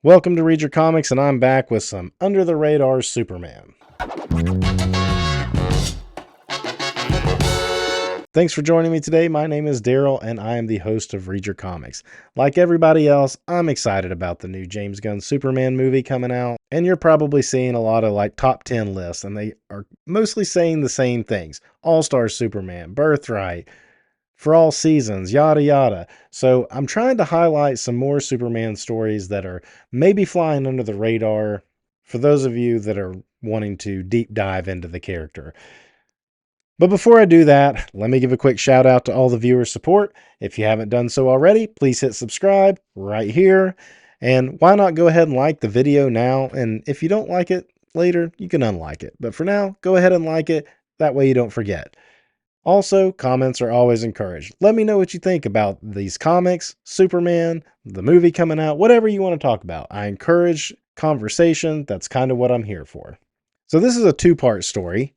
Welcome to Read Your Comics, and I'm back with some Under the Radar Superman. Thanks for joining me today. My name is Daryl, and I am the host of Read Your Comics. Like everybody else, I'm excited about the new James Gunn Superman movie coming out, and you're probably seeing a lot of top 10 lists, and they are mostly saying the same things. All-Star Superman, Birthright, for all seasons, yada yada. So I'm trying to highlight some more Superman stories that are maybe flying under the radar for those of you that are wanting to deep dive into the character. But before I do that, let me give a quick shout out to all the viewer support. If you haven't done so already, please hit subscribe right here. And why not go ahead and like the video now? And if you don't like it later, you can unlike it. But for now, go ahead and like it. That way you don't forget. Also, comments are always encouraged. Let me know what you think about these comics, Superman, the movie coming out, whatever you want to talk about. I encourage conversation. That's kind of what I'm here for. So this is a two-part story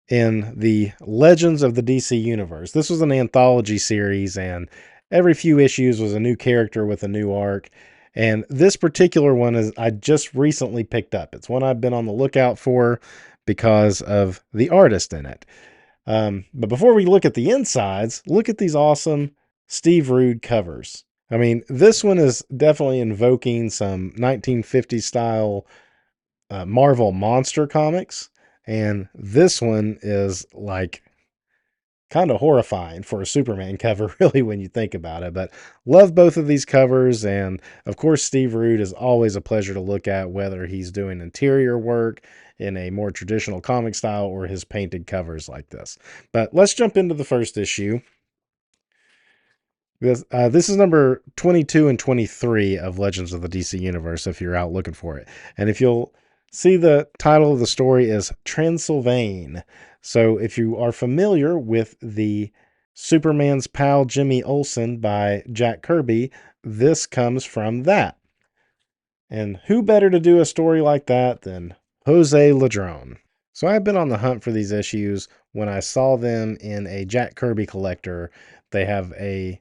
in the Legends of the DC Universe. This was an anthology series, and every few issues was a new character with a new arc. And this particular one is I just recently picked up. It's one I've been on the lookout for because of the artist in it. But before we look at the insides, look at these awesome Steve Rude covers. I mean, this one is definitely invoking some 1950s style Marvel monster comics. And this one is like kind of horrifying for a Superman cover, really, when you think about it. But love both of these covers. And of course, Steve Rude is always a pleasure to look at, whether he's doing interior work in a more traditional comic style or his painted covers like this. But let's jump into the first issue. This is number 22 and 23 of Legends of the DC Universe, if you're out looking for it. And if you'll see, the title of the story is Transylvania. So if you are familiar with the Superman's Pal Jimmy Olsen by Jack Kirby, this comes from that. And who better to do a story like that than Jose Ladronn? So I've been on the hunt for these issues. When I saw them in a Jack Kirby collector, they have a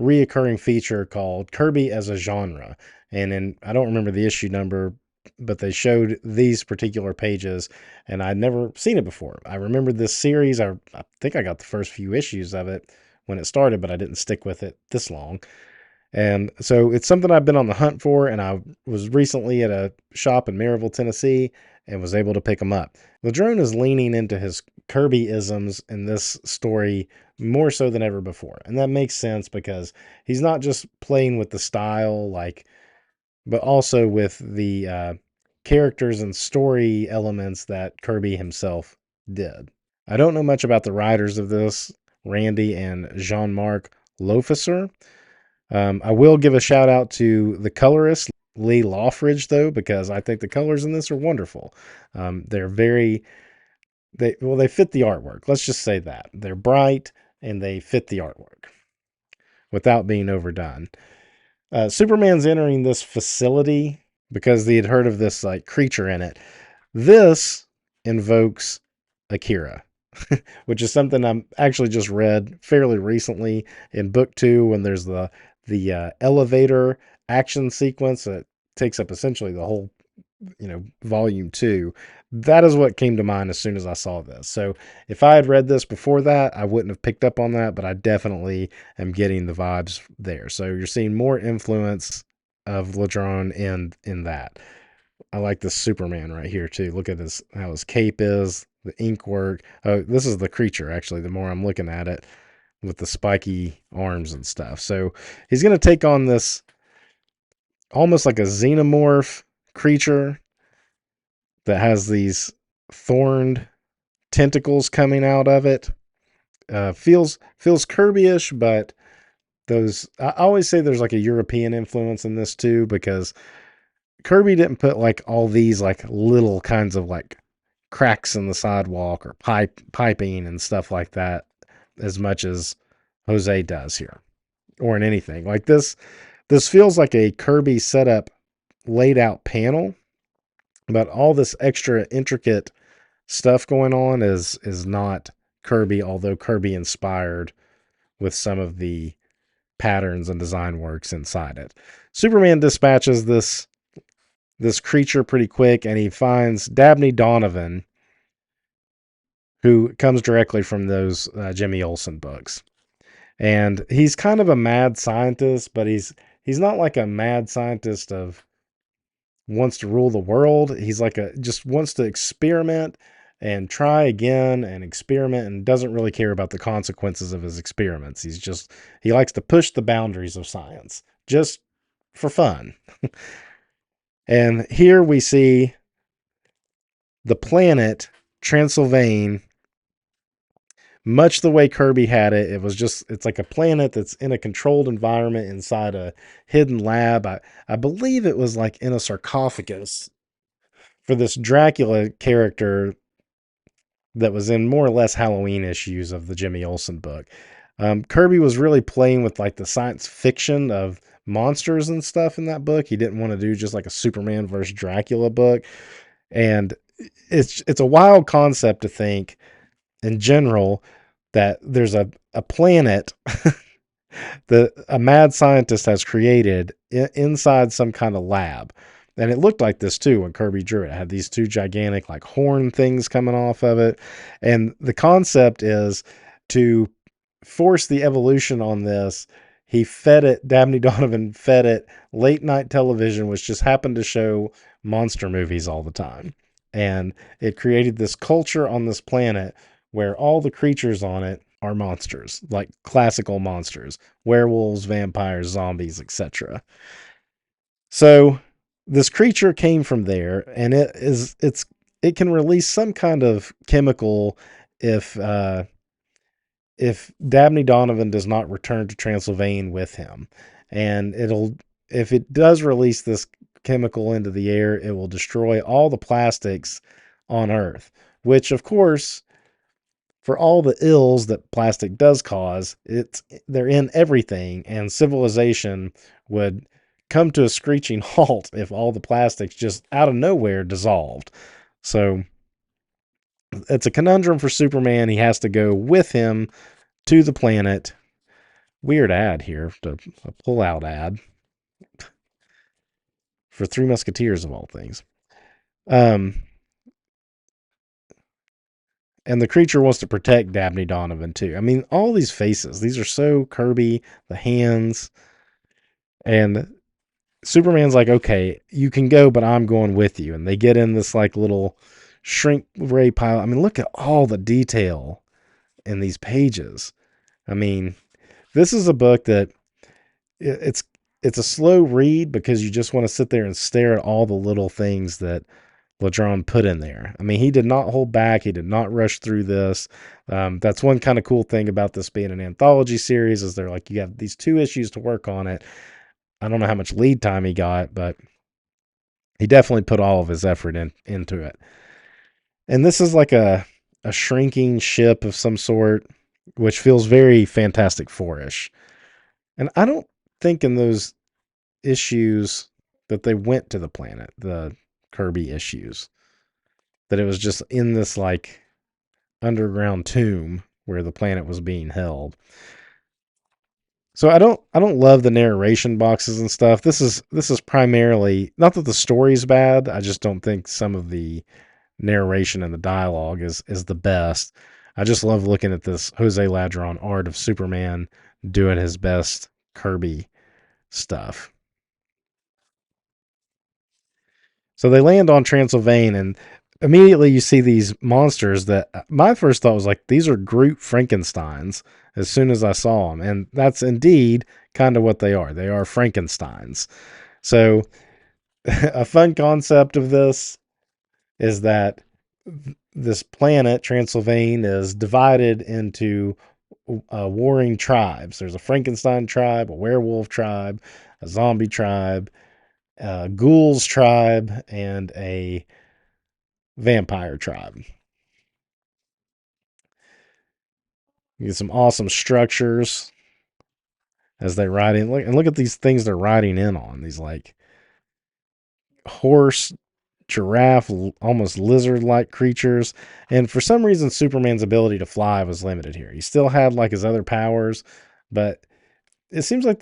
reoccurring feature called Kirby as a Genre. And I don't remember the issue number, but they showed these particular pages, and I'd never seen it before. I remembered this series. I think I got the first few issues of it when it started, but I didn't stick with it this long. And so it's something I've been on the hunt for, and I was recently at a shop in Maryville, Tennessee, and was able to pick them up. Ladronn is leaning into his Kirby-isms in this story more so than ever before. And that makes sense because he's not just playing with the style, but also with the characters and story elements that Kirby himself did. I don't know much about the writers of this, Randy and Jean-Marc Lofeser. I will give a shout out to the colorist, Lee Loffridge, though, because I think the colors in this are wonderful. They're they fit the artwork. Let's just say that. They're bright and they fit the artwork without being overdone. Superman's entering this facility because he had heard of this creature in it. This invokes Akira, which is something I'm actually just read fairly recently in book 2, when there's the elevator action sequence that takes up essentially the whole volume 2. That is what came to mind as soon as I saw this. So if I had read this before that, I wouldn't have picked up on that, but I definitely am getting the vibes there. So you're seeing more influence of Ladronn in that. I like this Superman right here too. Look at how his cape is, the ink work. Oh, this is the creature, actually, the more I'm looking at it, with the spiky arms and stuff. So he's going to take on this almost like a xenomorph creature that has these thorned tentacles coming out of it. Feels Kirby-ish, but I always say there's like a European influence in this too, because Kirby didn't put all these little kinds of cracks in the sidewalk or piping and stuff like that as much as Jose does here, or in anything like this. This feels like a Kirby setup, laid out panel, but all this extra intricate stuff going on is not Kirby, although Kirby inspired with some of the patterns and design works inside it. Superman dispatches this this creature pretty quick, and he finds Dabney Donovan, who comes directly from those Jimmy Olsen books. And he's kind of a mad scientist, but he's not like a mad scientist of wants to rule the world. He's like a just wants to experiment and try again and experiment and doesn't really care about the consequences of his experiments. He likes to push the boundaries of science just for fun. And here we see the planet Transylvania, much the way Kirby had it. It's like a planet that's in a controlled environment inside a hidden lab. I believe it was like in a sarcophagus for this Dracula character that was in more or less Halloween issues of the Jimmy Olsen book. Kirby was really playing with like the science fiction of monsters and stuff in that book. He didn't want to do just like a Superman versus Dracula book. And it's a wild concept to think in general that there's a planet that a mad scientist has created inside some kind of lab. And it looked like this too when Kirby drew it. It had these two gigantic like horn things coming off of it. And the concept is to force the evolution on this. Dabney Donovan fed it late night television, which just happened to show monster movies all the time. And it created this culture on this planet where all the creatures on it are monsters, like classical monsters, werewolves, vampires, zombies, etc. So this creature came from there, and it can release some kind of chemical if if Dabney Donovan does not return to Transylvania with him. And if it does release this chemical into the air, it will destroy all the plastics on Earth, which of course, for all the ills that plastic does cause, they're in everything, and civilization would come to a screeching halt if all the plastics just out of nowhere dissolved. So it's a conundrum for Superman. He has to go with him to the planet. Weird ad here, a pull-out ad for Three Musketeers of all things. Um, and the creature wants to protect Dabney Donovan too. I mean, all these faces, these are so Kirby, the hands, and Superman's like, okay, you can go, but I'm going with you. And they get in this like little shrink ray pile. I mean, look at all the detail in these pages. I mean, this is a book that it's it's a slow read because you just want to sit there and stare at all the little things that Ladronn put in there. I mean, he did not hold back. He did not rush through this. That's one kind of cool thing about this being an anthology series is they're like, you have these 2 issues to work on it. I don't know how much lead time he got, but he definitely put all of his effort into it. And this is like a shrinking ship of some sort, which feels very Fantastic Four-ish. And I don't think in those issues that they went to the planet, the Kirby issues, that it was just in this like underground tomb where the planet was being held. So I don't love the narration boxes and stuff. This is primarily not that the story's bad. I just don't think some of the narration and the dialogue is the best. I just love looking at this Jose Ladronn art of Superman doing his best Kirby stuff. So they land on Transylvania, and immediately you see these monsters that my first thought was like, these are Groot Frankensteins as soon as I saw them. And that's indeed kind of what they are. They are Frankensteins. So a fun concept of this is that this planet, Transylvania, is divided into warring tribes. There's a Frankenstein tribe, a werewolf tribe, a zombie tribe, a ghouls tribe, and a vampire tribe. You get some awesome structures as they ride in. Look at these things they're riding in on. These like horse, giraffe, almost lizard-like creatures. And for some reason, Superman's ability to fly was limited here. He still had like his other powers, but it seems like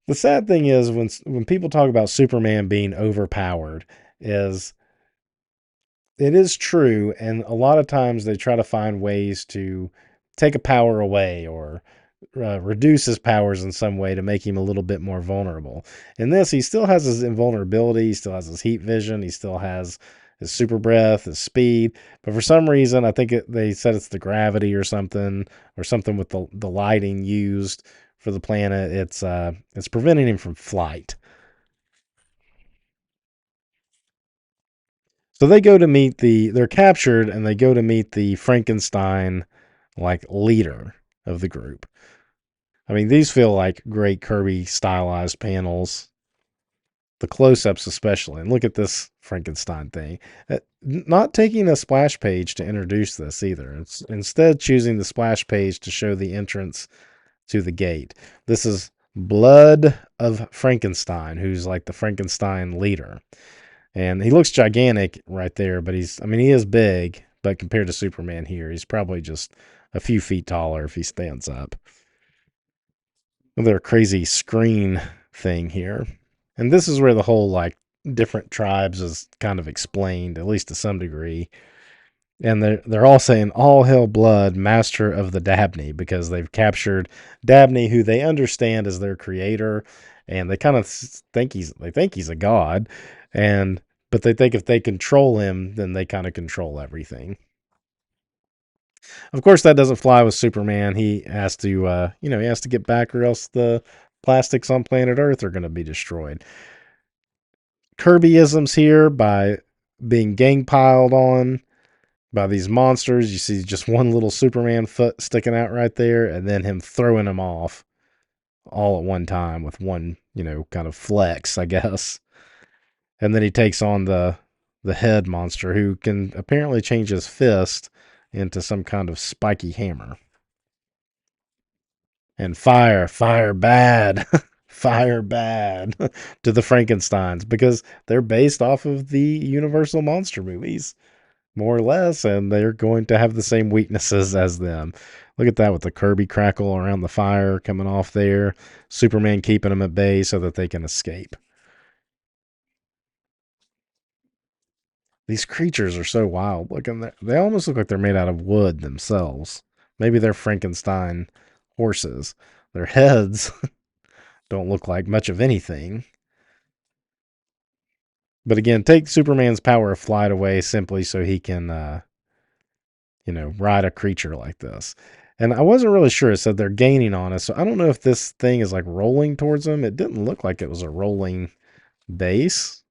The sad thing is when people talk about Superman being overpowered, is it is true, and a lot of times they try to find ways to take a power away or reduce his powers in some way to make him a little bit more vulnerable. In this, he still has his invulnerability, he still has his heat vision, he still has his super breath, his speed, but for some reason, I think they said it's the gravity or something with the lighting used for the planet. It's preventing him from flight. So they go to meet they're captured and they go to meet the Frankenstein like leader of the group. I mean, these feel like great Kirby stylized panels, the close-ups especially. And look at this Frankenstein thing. Not taking a splash page to introduce this either. It's instead choosing the splash page to show the entrance to the gate. This is Blood of Frankenstein, who's like the Frankenstein leader. And he looks gigantic right there, but he is big, but compared to Superman here, he's probably just a few feet taller if he stands up. Another crazy screen thing here. And this is where the whole like different tribes is kind of explained, at least to some degree. And they're all saying all hail Blood, master of the Dabney, because they've captured Dabney, who they understand as their creator, and they kind of think he's a god, and but they think if they control him, then they kind of control everything. Of course, that doesn't fly with Superman. He has to, he has to get back, or else the plastics on planet Earth are going to be destroyed. Kirbyisms here by being gang piled on by these monsters. You see just one little Superman foot sticking out right there, and then him throwing them off all at one time with one, kind of flex, I guess. And then he takes on the head monster, who can apparently change his fist into some kind of spiky hammer. And fire bad, fire bad to the Frankensteins, because they're based off of the Universal monster movies, more or less, and they're going to have the same weaknesses as them. Look at that with the Kirby crackle around the fire coming off there. Superman keeping them at bay so that they can escape. These creatures are so wild looking. They almost look like they're made out of wood themselves. Maybe they're Frankenstein horses. Their heads don't look like much of anything. But again, take Superman's power of flight away simply so he can, ride a creature like this. And I wasn't really sure. It said they're gaining on us. So I don't know if this thing is like rolling towards them. It didn't look like it was a rolling base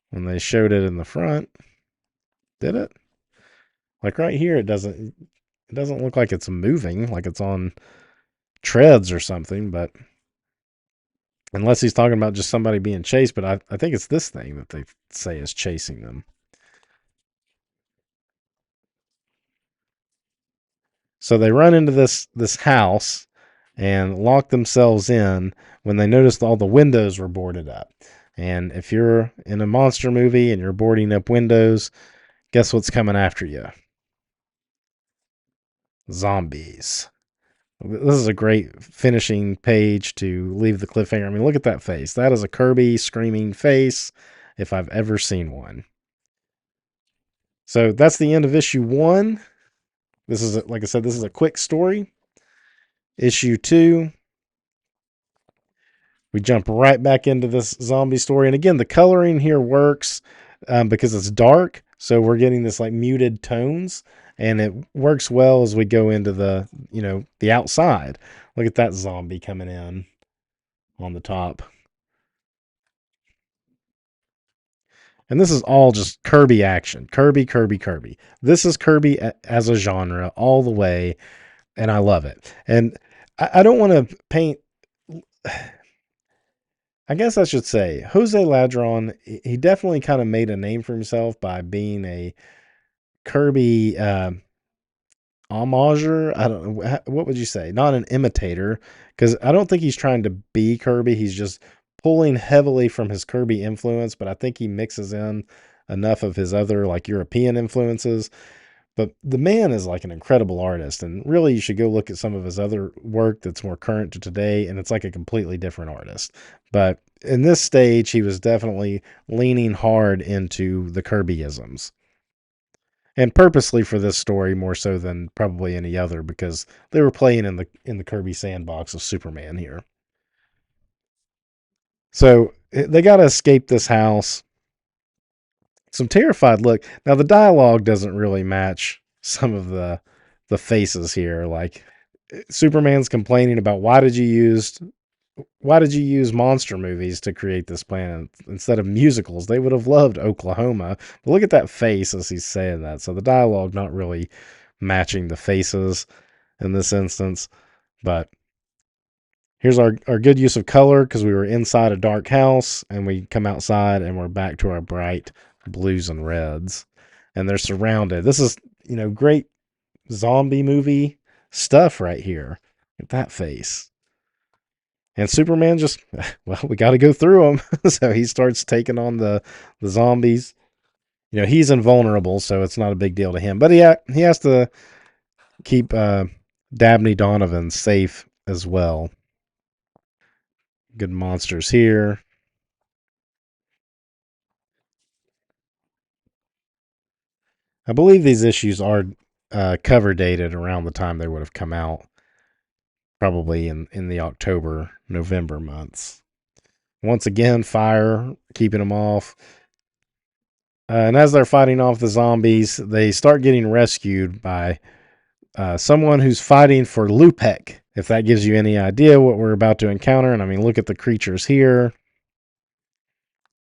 when they showed it in the front. Did it? Like right here, it doesn't look like it's moving, like it's on treads or something, but unless he's talking about just somebody being chased, but I think it's this thing that they say is chasing them. So they run into this house and lock themselves in when they noticed all the windows were boarded up. And if you're in a monster movie and you're boarding up windows, guess what's coming after you? Zombies. This is a great finishing page to leave the cliffhanger. I mean, look at that face. That is a Kirby screaming face if I've ever seen one. So that's the end of issue 1. This is, like I said, this is a quick story. Issue 2, we jump right back into this zombie story. And again, the coloring here works because it's dark. So we're getting this like muted tones, and it works well as we go into the outside. Look at that zombie coming in on the top. And this is all just Kirby action. Kirby, Kirby, Kirby. This is Kirby as a genre all the way, and I love it. And I don't want to paint. I guess I should say Jose Ladronn. He definitely kind of made a name for himself by being a Kirby homager. I don't know, what would you say? Not an imitator, because I don't think he's trying to be Kirby. He's just pulling heavily from his Kirby influence, but I think he mixes in enough of his other like European influences. But the man is like an incredible artist, and really you should go look at some of his other work that's more current to today, and it's like a completely different artist. But in this stage, he was definitely leaning hard into the Kirbyisms, and purposely for this story more so than probably any other, because they were playing in the Kirby sandbox of Superman here. So they got to escape this house. Some terrified look. Now the dialogue doesn't really match some of the faces here. Like Superman's complaining about why did you use monster movies to create this planet instead of musicals? They would have loved Oklahoma. But look at that face as he's saying that. So the dialogue not really matching the faces in this instance. But here's our good use of color because we were inside a dark house and we come outside and we're back to our bright blues and reds. And they're surrounded. This is, great zombie movie stuff right here. Look at that face. And Superman just, well, we got to go through them. So he starts taking on the zombies. He's invulnerable, so it's not a big deal to him. But he has to keep Dabney Donovan safe as well. Good monsters here. I believe these issues are cover dated around the time they would have come out, probably in the October, November months. Once again, fire, keeping them off. And as they're fighting off the zombies, they start getting rescued by someone who's fighting for Lupek. If that gives you any idea what we're about to encounter, and I mean, look at the creatures here,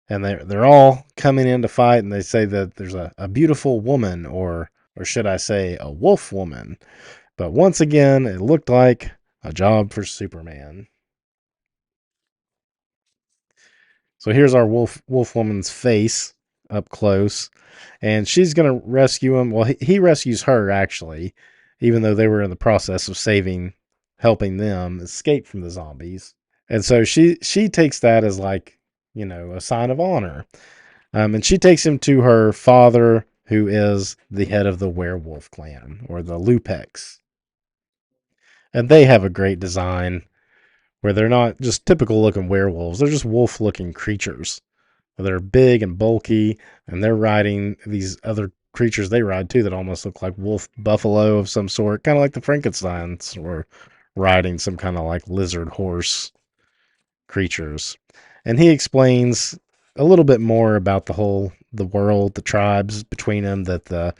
and they're all coming in to fight, and they say that there's a beautiful woman, or should I say, a wolf woman. But once again, it looked like a job for Superman. So here's our wolf woman's face up close, and she's gonna rescue him. Well, he rescues her actually, even though they were in the process of helping them escape from the zombies. And so she takes that as like a sign of honor. And she takes him to her father, who is the head of the werewolf clan or the Lupex. And they have a great design where they're not just typical looking werewolves; they're just wolf looking creatures. They're big and bulky, and they're riding these other creatures they ride too that almost look like wolf buffalo of some sort, kind of like the Frankensteins were riding some kind of like lizard horse creatures. And he explains a little bit more about the world, the tribes between them, that the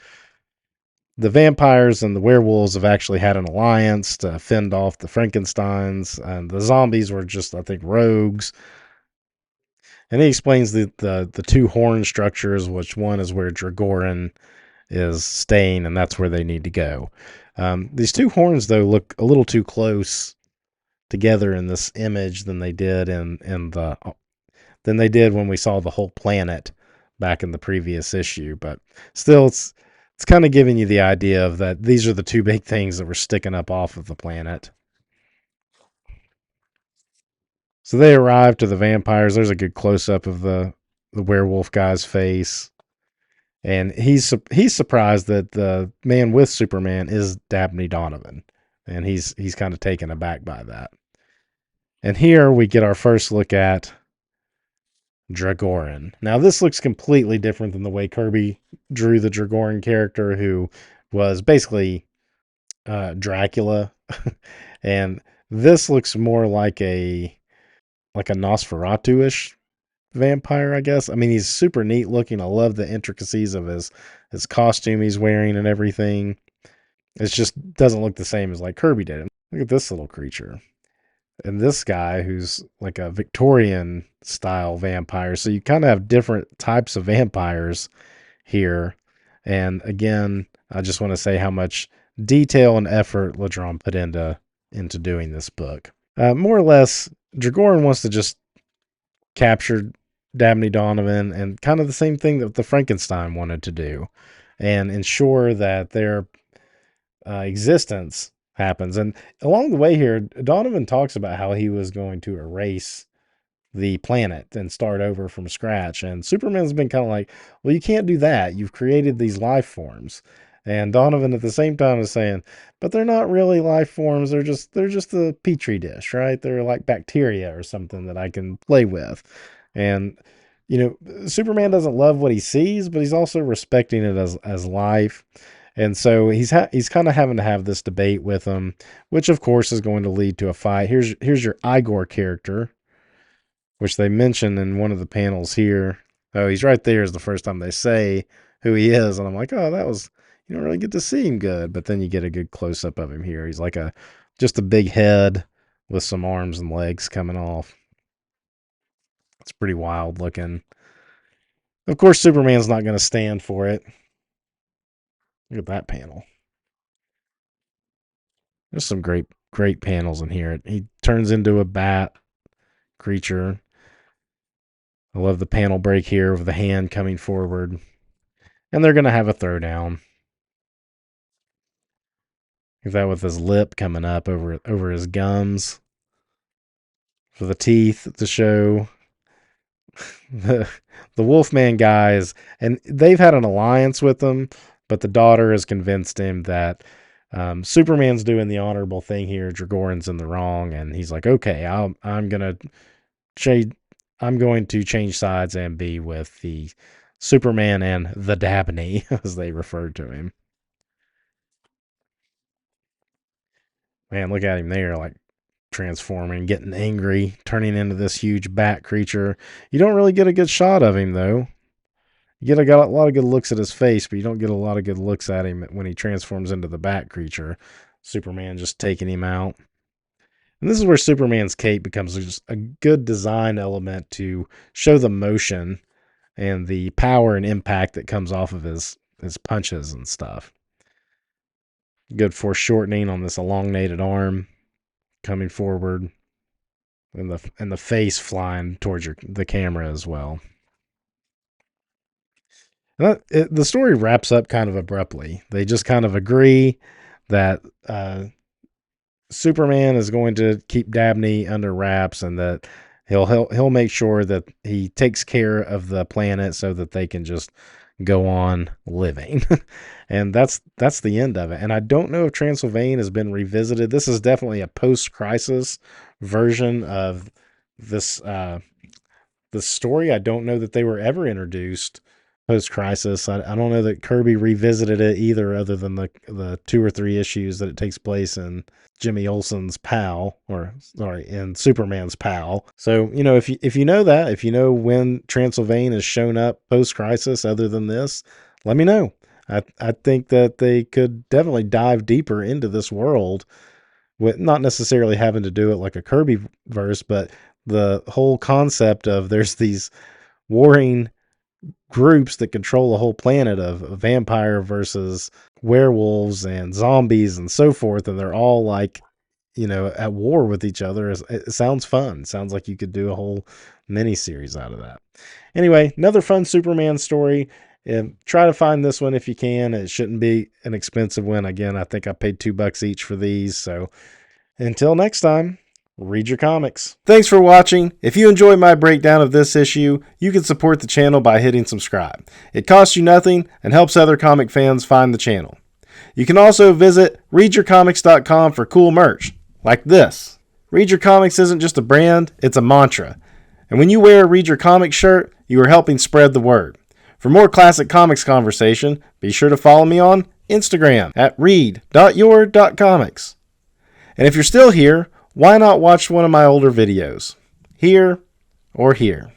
vampires and the werewolves have actually had an alliance to fend off the Frankensteins, and the zombies were just, I think, rogues. And he explains the two horn structures, which one is where Dragoran is staying, and that's where they need to go. These two horns, though, look a little too close together in this image than they did when we saw the whole planet back in the previous issue. But still, it's kind of giving you the idea of that these are the two big things that were sticking up off of the planet. So they arrive to the vampires. There's a good close up of the werewolf guy's face, and he's surprised that the man with Superman is Dabney Donovan, and he's kind of taken aback by that. And here we get our first look at Dragoran. Now this looks completely different than the way Kirby drew the Dragoran character, who was basically Dracula, and this looks more like a Nosferatu-ish vampire, I guess. I mean, he's super neat looking. I love the intricacies of his costume he's wearing and everything. It just doesn't look the same as like Kirby did. Look at this little creature. And this guy who's like a Victorian style vampire. So you kind of have different types of vampires here. And again, I just want to say how much detail and effort Ladronn put into doing this book. More or less, Dragoran wants to just capture Dabney Donovan, and kind of the same thing that the Frankenstein wanted to do, and ensure that their existence happens. And along the way here, Donovan talks about how he was going to erase the planet and start over from scratch. And Superman's been kind of like, well, you can't do that. You've created these life forms. And Donovan at the same time is saying, but they're not really life forms. They're just a petri dish, right? They're like bacteria or something that I can play with. And Superman doesn't love what he sees, but he's also respecting it as life. And so he's kind of having to have this debate with him, which of course is going to lead to a fight. Here's your Igor character, which they mention in one of the panels here. Oh, he's right there is the first time they say who he is. And I'm like, oh, you don't really get to see him good. But then you get a good close up of him here. He's like just a big head with some arms and legs coming off. It's pretty wild looking. Of course, Superman's not going to stand for it. Look at that panel. There's some great panels in here. He turns into a bat creature. I love the panel break here with the hand coming forward. And they're going to have a throwdown. That with his lip coming up over his gums. For the teeth to show. The Wolfman guys, and they've had an alliance with them, but the daughter has convinced him that Superman's doing the honorable thing here. Dragoran's in the wrong, and he's like, okay, I'm going to change sides and be with the Superman and the Dabney, as they referred to him. Man, look at him there, like transforming, getting angry, turning into this huge bat creature. You don't really get a good shot of him, though. You get a lot of good looks at his face, but you don't get a lot of good looks at him when he transforms into the bat creature. Superman just taking him out. And this is where Superman's cape becomes just a good design element to show the motion and the power and impact that comes off of his punches and stuff. Good foreshortening on this elongated arm coming forward, and the face flying towards the camera as well. And the story wraps up kind of abruptly. They just kind of agree that Superman is going to keep Dabney under wraps, and that he'll make sure that he takes care of the planet so that they can just go on living. And that's the end of it. And I don't know if Transylvania has been revisited. This is definitely a post-crisis version of this the story. I don't know that they were ever introduced post-crisis. I don't know that Kirby revisited it either, other than the 2 or 3 issues that it takes place in Jimmy Olsen's pal, in Superman's pal. So, if you know that, if you know when Transylvania has shown up post-crisis other than this, let me know. I think that they could definitely dive deeper into this world, with not necessarily having to do it like a Kirby verse, but the whole concept of there's these warring groups that control the whole planet of vampire versus werewolves and zombies and so forth, and they're all like, at war with each other. It sounds fun. Sounds like you could do a whole mini series out of that. Anyway, another fun Superman story. Try to find this one if you can. It shouldn't be an expensive one. Again, I think I paid $2 each for these. So until next time, read your comics. Thanks for watching. If you enjoyed my breakdown of this issue, you can support the channel by hitting subscribe. It costs you nothing and helps other comic fans find the channel. You can also visit readyourcomics.com for cool merch, like this. Read Your Comics isn't just a brand, it's a mantra. And when you wear a Read Your Comics shirt, you are helping spread the word. For more classic comics conversation, be sure to follow me on Instagram at read.your.comics. And if you're still here, why not watch one of my older videos? Here or here.